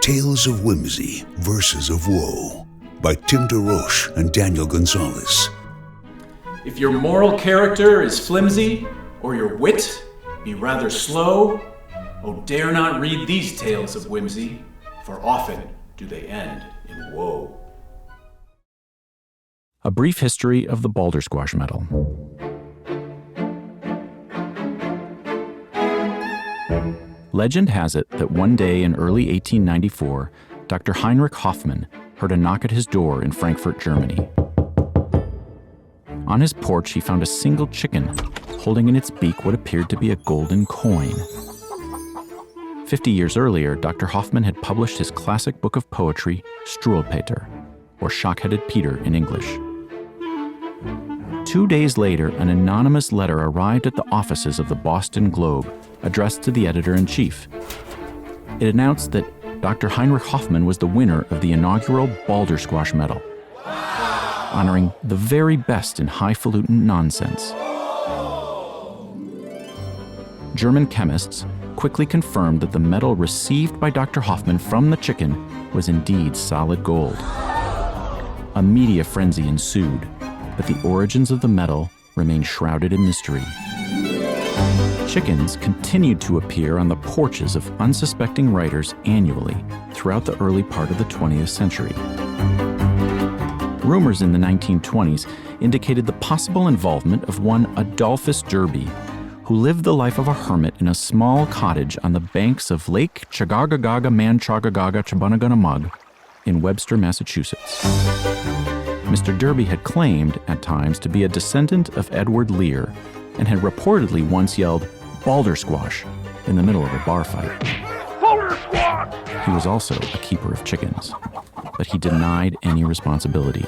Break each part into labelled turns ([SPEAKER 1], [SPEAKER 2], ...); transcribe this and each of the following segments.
[SPEAKER 1] Tales of Whimsy, Verses of Woe by Tim DeRoche and Daniel Gonzalez.
[SPEAKER 2] If your moral character is flimsy, or your wit be rather slow, oh, dare not read these tales of whimsy, for often do they end in woe.
[SPEAKER 3] A brief history of the Baldersquash Medal. Legend has it that one day in early 1894, Dr. Heinrich Hoffman heard a knock at his door in Frankfurt, Germany. On his porch, he found a single chicken holding in its beak what appeared to be a golden coin. 50 years earlier, Dr. Hoffman had published his classic book of poetry, Struwwelpeter, or Shock-Headed Peter in English. 2 days later, an anonymous letter arrived at the offices of the Boston Globe, addressed to the editor-in-chief. It announced that Dr. Heinrich Hoffman was the winner of the inaugural Baldersquash Medal, honoring the very best in high-falutin nonsense. German chemists quickly confirmed that the medal received by Dr. Hoffman from the chicken was indeed solid gold. A media frenzy ensued, but the origins of the medal remain shrouded in mystery. Chickens continued to appear on the porches of unsuspecting writers annually throughout the early part of the 20th century. Rumors in the 1920s indicated the possible involvement of one Adolphus Derby, who lived the life of a hermit in a small cottage on the banks of Lake Chagagagaga-Manchagagaga-Chabunagunamug in Webster, Massachusetts. Mr. Derby had claimed, at times, to be a descendant of Edward Lear and had reportedly once yelled, "Baldersquash," in the middle of a bar fight. Baldersquash! He was also a keeper of chickens, but he denied any responsibility.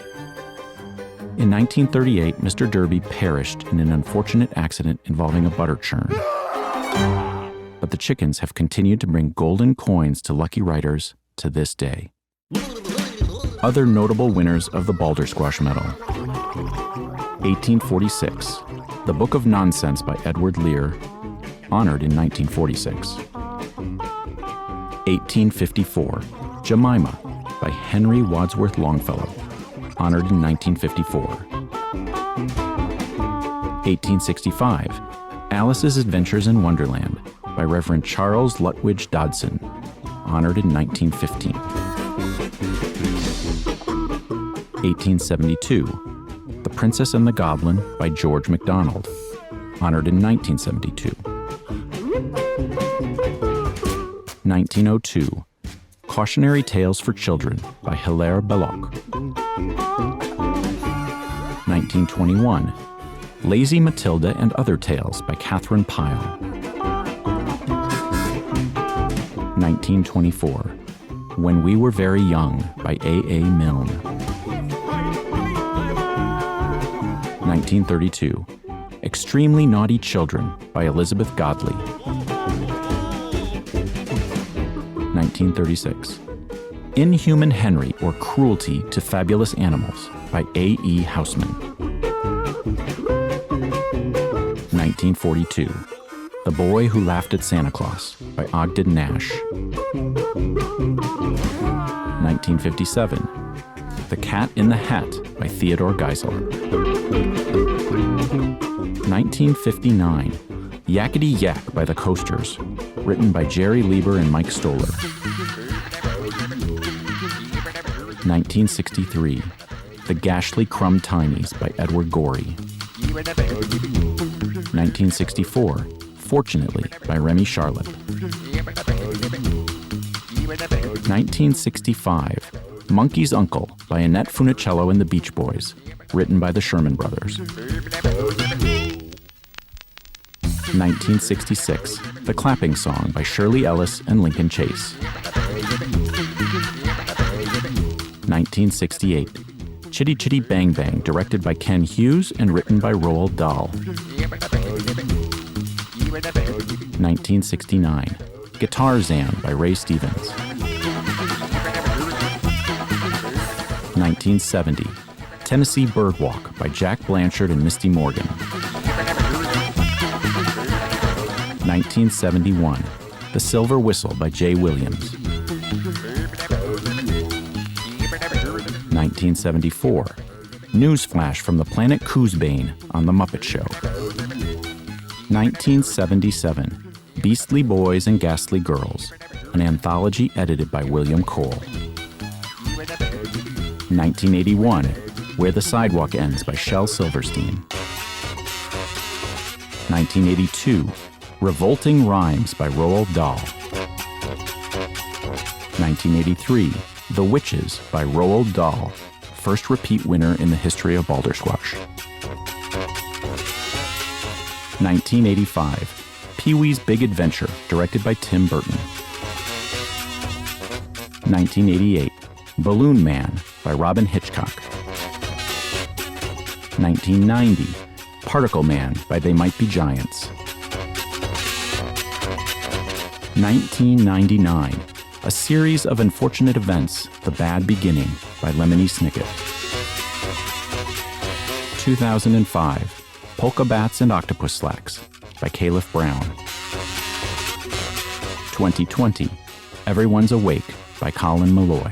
[SPEAKER 3] In 1938, Mr. Derby perished in an unfortunate accident involving a butter churn. But the chickens have continued to bring golden coins to lucky writers to this day. Other notable winners of the Baldersquash Medal. 1846, The Book of Nonsense by Edward Lear, honored in 1946. 1854, Jemima by Henry Wadsworth Longfellow, honored in 1954. 1865, Alice's Adventures in Wonderland by Reverend Charles Lutwidge Dodson, honored in 1915. 1872, The Princess and the Goblin by George MacDonald, honored in 1972. 1902, Cautionary Tales for Children by Hilaire Belloc. 1921, Lazy Matilda and Other Tales by Catherine Pyle. 1924, When We Were Very Young by A.A. Milne. 1932, Extremely Naughty Children by Elizabeth Godley. 1936, Inhuman Henry or Cruelty to Fabulous Animals by A.E. Housman. 1942, The Boy Who Laughed at Santa Claus by Ogden Nash. 1957, The Cat in the Hat by Theodore Geisel. 1959, Yakety Yak by the Coasters, written by Jerry Lieber and Mike Stoller. 1963, The Gashly Crumb Tinies by Edward Gorey. 1964, Fortunately by Remy Charlotte. 1965, Monkey's Uncle by Annette Funicello and the Beach Boys, written by the Sherman Brothers. 1966, The Clapping Song by Shirley Ellis and Lincoln Chase. 1968, Chitty Chitty Bang Bang, directed by Ken Hughes and written by Roald Dahl. 1969, Guitar Zan by Ray Stevens. 1970, Tennessee Birdwalk by Jack Blanchard and Misty Morgan. 1971, The Silver Whistle by Jay Williams. 1974, Newsflash from the planet Coosbane on The Muppet Show. 1977, Beastly Boys and Ghastly Girls, an anthology edited by William Cole. 1981, Where the Sidewalk Ends by Shel Silverstein. 1982, Revolting Rhymes by Roald Dahl. 1983, The Witches by Roald Dahl, first repeat winner in the history of Baldersquash. 1985, Pee-wee's Big Adventure, directed by Tim Burton. 1988, Balloon Man by Robin Hitchcock. 1990, Particle Man by They Might Be Giants. 1999, A Series of Unfortunate Events, The Bad Beginning by Lemony Snicket. 2005, Polka Bats and Octopus Slacks by Caliph Brown. 2020, Everyone's Awake by Colin Malloy.